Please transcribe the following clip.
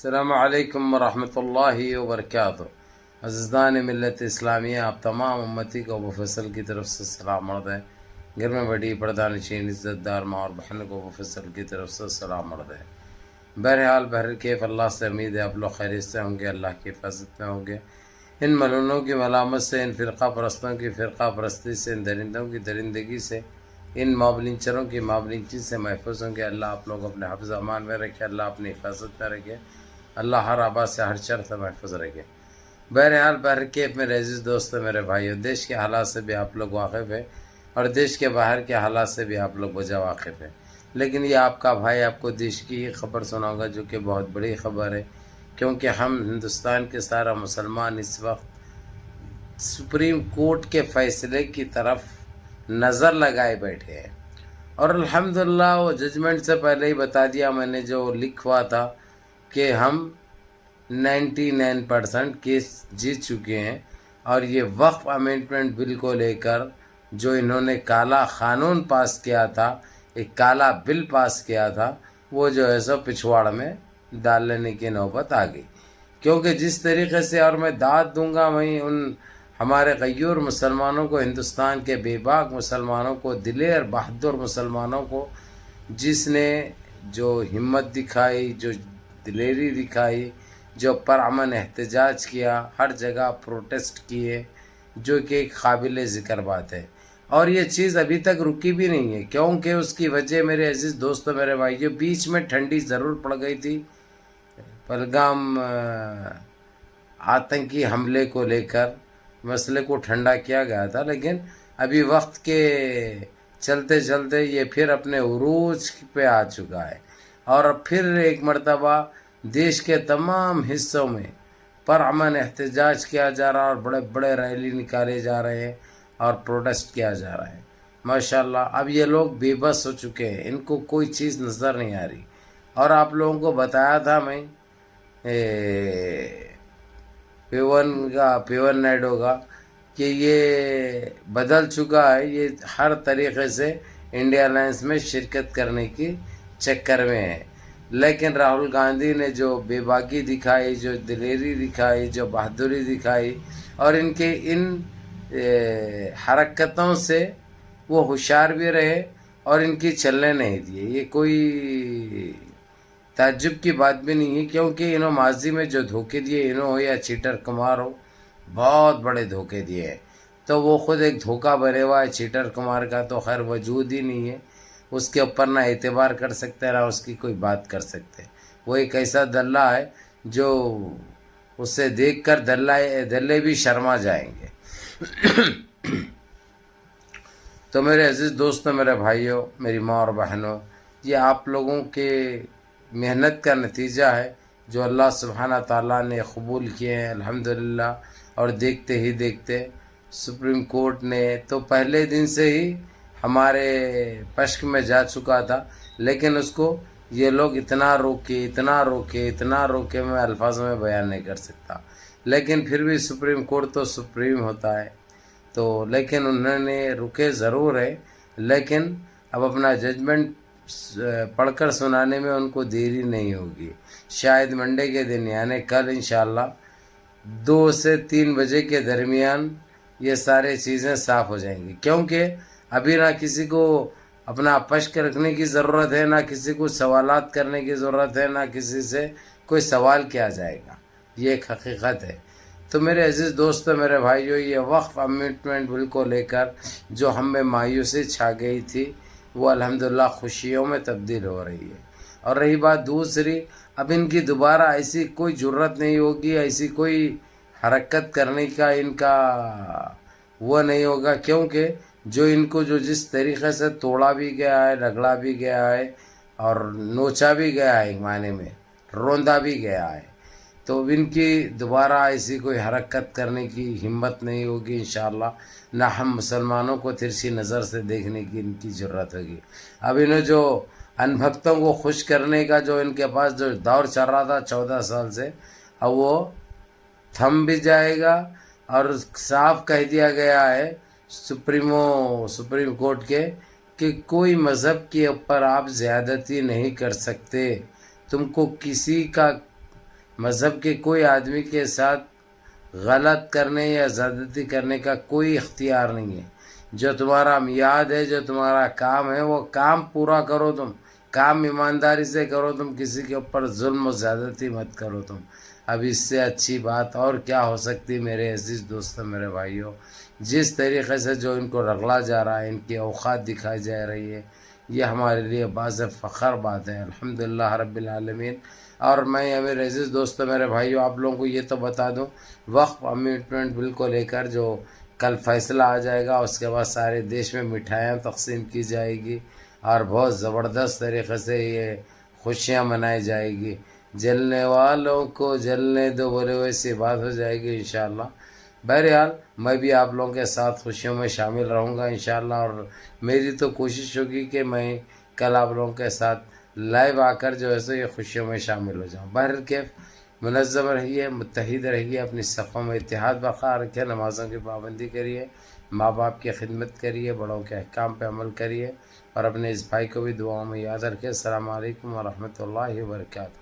السلام علیکم ورحمۃ اللہ وبرکاتہ۔ عزیزان ملت اسلامیہ، آپ تمام امتی کو ابو فیصل کی طرف سے سلام عرض ہے۔ گھر میں بڑی پردہ نشین عزت دار ماں اور بہن کو ابو فیصل کی طرف سے سلام عرض ہے۔ بہرحال بہرکیف اللہ سے امید ہے آپ لوگ خیریت سے ہوں گے، اللہ کی حفاظت میں ہوں گے۔ ان ملونوں کی ملامت سے، ان فرقہ پرستوں کی فرقہ پرستی سے، ان درندوں کی درندگی سے، ان مابلنچروں کی مابلنچی سے محفوظ ہوں گے۔ اللہ آپ لوگ اپنے حفظ امان میں رکھے، اللہ اپنی حفاظت میں رکھے، اللہ ہر آباد سے ہر شر سے محفوظ رکھے۔ بہرحال بہرکیف میرے عزیز دوستوں، میرے بھائیوں، دیش کے حالات سے بھی آپ لوگ واقف ہیں اور دیش کے باہر کے حالات سے بھی آپ لوگ بجا واقف ہیں، لیکن یہ آپ کا بھائی آپ کو دیش کی ہی خبر سناؤں گا جو کہ بہت بڑی خبر ہے، کیونکہ ہم ہندوستان کے سارا مسلمان اس وقت سپریم کورٹ کے فیصلے کی طرف نظر لگائے بیٹھے ہیں، اور الحمدللہ وہ ججمنٹ سے پہلے ہی بتا دیا میں نے جو لکھوا تھا کہ ہم 99% کیس جیت چکے ہیں، اور یہ وقف امینڈمنٹ بل کو لے کر جو انہوں نے کالا قانون پاس کیا تھا، ایک کالا بل پاس کیا تھا، وہ جو ہے سو پچھواڑ میں ڈال لینے کی نوبت آ گئی، کیونکہ جس طریقے سے، اور میں داد دوں گا وہیں ان ہمارے غیور مسلمانوں کو، ہندوستان کے بے باک مسلمانوں کو، دلیر بہادر مسلمانوں کو، جس نے جو ہمت دکھائی، جو دلیری دکھائی، جو پرامن احتجاج کیا، ہر جگہ پروٹیسٹ کیے، جو کہ ایک قابل ذکر بات ہے، اور یہ چیز ابھی تک رکی بھی نہیں ہے، کیونکہ اس کی وجہ میرے عزیز دوستوں، میرے بھائیوں، بیچ میں ٹھنڈی ضرور پڑ گئی تھی پہلگام آتنکی حملے کو لے کر، مسئلے کو ٹھنڈا کیا گیا تھا، لیکن ابھی وقت کے چلتے چلتے یہ پھر اپنے عروج پہ آ چکا ہے، اور پھر ایک مرتبہ دیش کے تمام حصوں میں پرامن احتجاج کیا جا رہا ہے، اور بڑے بڑے ریلی نکالے جا رہے ہیں اور پروٹیسٹ کیا جا رہا ہے۔ ماشاءاللہ اب یہ لوگ بے بس ہو چکے ہیں، ان کو کوئی چیز نظر نہیں آ رہی، اور آپ لوگوں کو بتایا تھا میں پیون نائیڈو کا کہ یہ بدل چکا ہے، یہ ہر طریقے سے انڈیا الائنس میں شرکت کرنے کی چکر میں ہے، لیکن راہل گاندھی نے جو بے باکی دکھائی، جو دلیری دکھائی، جو بہادری دکھائی، اور ان کے ان حرکتوں سے وہ ہوشیار بھی رہے اور ان کی چلنے نہیں دیے، یہ کوئی تعجب کی بات بھی نہیں ہے، کیونکہ انہوں ماضی میں جو دھوکے دیے، انہوں ہو یا چیٹر کمار ہو، بہت بڑے دھوکے دیے ہیں، تو وہ خود ایک دھوکہ بھرے ہوا ہے، چیٹر کمار کا تو خیر وجود ہی نہیں ہے، اس کے اوپر نہ اعتبار کر سکتے نہ اس کی کوئی بات کر سکتے، وہ ایک ایسا دلہ ہے جو اسے دیکھ کر دلے بھی شرما جائیں گے۔ تو میرے عزیز دوستوں، میرے بھائیوں، میری ماں اور بہنوں، یہ آپ لوگوں کے محنت کا نتیجہ ہے جو اللہ سبحانہ تعالیٰ نے قبول کیے ہیں الحمدللہ، اور دیکھتے ہی دیکھتے سپریم کورٹ نے تو پہلے دن سے ہی ہمارے پشک میں جا چکا تھا، لیکن اس کو یہ لوگ اتنا روکے میں الفاظوں میں بیان نہیں کر سکتا، لیکن پھر بھی سپریم کورٹ تو سپریم ہوتا ہے، تو لیکن انہوں نے رکے ضرور ہے، لیکن اب اپنا ججمنٹ پڑھ کر سنانے میں ان کو دیری نہیں ہوگی، شاید منڈے کے دن یعنی کل انشاءاللہ 2 سے 3 بجے کے درمیان یہ سارے چیزیں صاف ہو جائیں گی، کیونکہ ابھی نہ کسی کو اپنا پشک رکھنے کی ضرورت ہے، نہ کسی کو سوالات کرنے کی ضرورت ہے، نہ کسی سے کوئی سوال کیا جائے گا، یہ ایک حقیقت ہے۔ تو میرے عزیز دوستوں، میرے بھائیوں، یہ وقف امینڈمنٹ بل کو لے کر جو ہم میں مایوسی چھا گئی تھی، وہ الحمدللہ خوشیوں میں تبدیل ہو رہی ہے، اور رہی بات دوسری، اب ان کی دوبارہ ایسی کوئی جرت نہیں ہوگی، ایسی کوئی حرکت کرنے کا ان کا وہ نہیں ہوگا، کیونکہ جو ان کو جو جس طریقے سے توڑا بھی گیا ہے، رگڑا بھی گیا ہے، اور نوچا بھی گیا ہے، ایک معنی میں روندا بھی گیا ہے، تو ان کی دوبارہ ایسی کوئی حرکت کرنے کی ہمت نہیں ہوگی انشاءاللہ، نہ ہم مسلمانوں کو ترچھی نظر سے دیکھنے کی ان کی ضرورت ہوگی۔ اب انہیں جو ان بھکتوں کو خوش کرنے کا جو ان کے پاس جو دور چل رہا تھا 14 سال سے، اب وہ تھم بھی جائے گا، اور صاف کہہ دیا گیا ہے سپریم کورٹ کے کہ کوئی مذہب کے اوپر آپ زیادتی نہیں کر سکتے، تم کو کسی کا مذہب کے کوئی آدمی کے ساتھ غلط کرنے یا زیادتی کرنے کا کوئی اختیار نہیں ہے. جو تمہارا میعاد ہے، جو تمہارا کام ہے، وہ کام پورا کرو. تم کام ایمانداری سے کرو. تم کسی کے اوپر ظلم و زیادتی مت کرو. تم اب اس سے اچھی بات اور کیا ہو سکتی میرے عزیز دوستوں، میرے بھائیوں. جس طریقے سے جو ان کو رگڑا جا رہا ہے، ان کی اوقات دکھائی جا رہی ہے، یہ ہمارے لیے باعث فخر بات ہے. الحمدللہ رب العالمین. اور میں میرے عزیز دوستوں، میرے بھائیوں، آپ لوگوں کو یہ تو بتا دوں، وقف امینڈمنٹ بل کو لے کر جو کل فیصلہ آ جائے گا، اس کے بعد سارے دیش میں مٹھائیاں تقسیم کی جائے گی اور بہت زبردست طریقے سے یہ خوشیاں منائی جائے گی. جلنے والوں کو جلنے دو بولے ویسی بات ہو جائے گی انشاءاللہ. بہرحال میں بھی آپ لوگوں کے ساتھ خوشیوں میں شامل رہوں گا انشاءاللہ، اور میری تو کوشش ہوگی کہ میں کل آپ لوگوں کے ساتھ لائیو آ کر جو ہے سو یہ خوشیوں میں شامل ہو جاؤں. بہرحال کیف منظم رہیے، متحد رہیے، اپنی صفوں میں اتحاد برقرار رکھیے، نمازوں کی پابندی کریے، ماں باپ کی خدمت کریے، بڑوں کے احکام پہ عمل کریے، اور اپنے اس بھائی کو بھی دعاؤں میں یاد رکھیے. السلام علیکم ورحمۃ اللہ وبرکاتہ.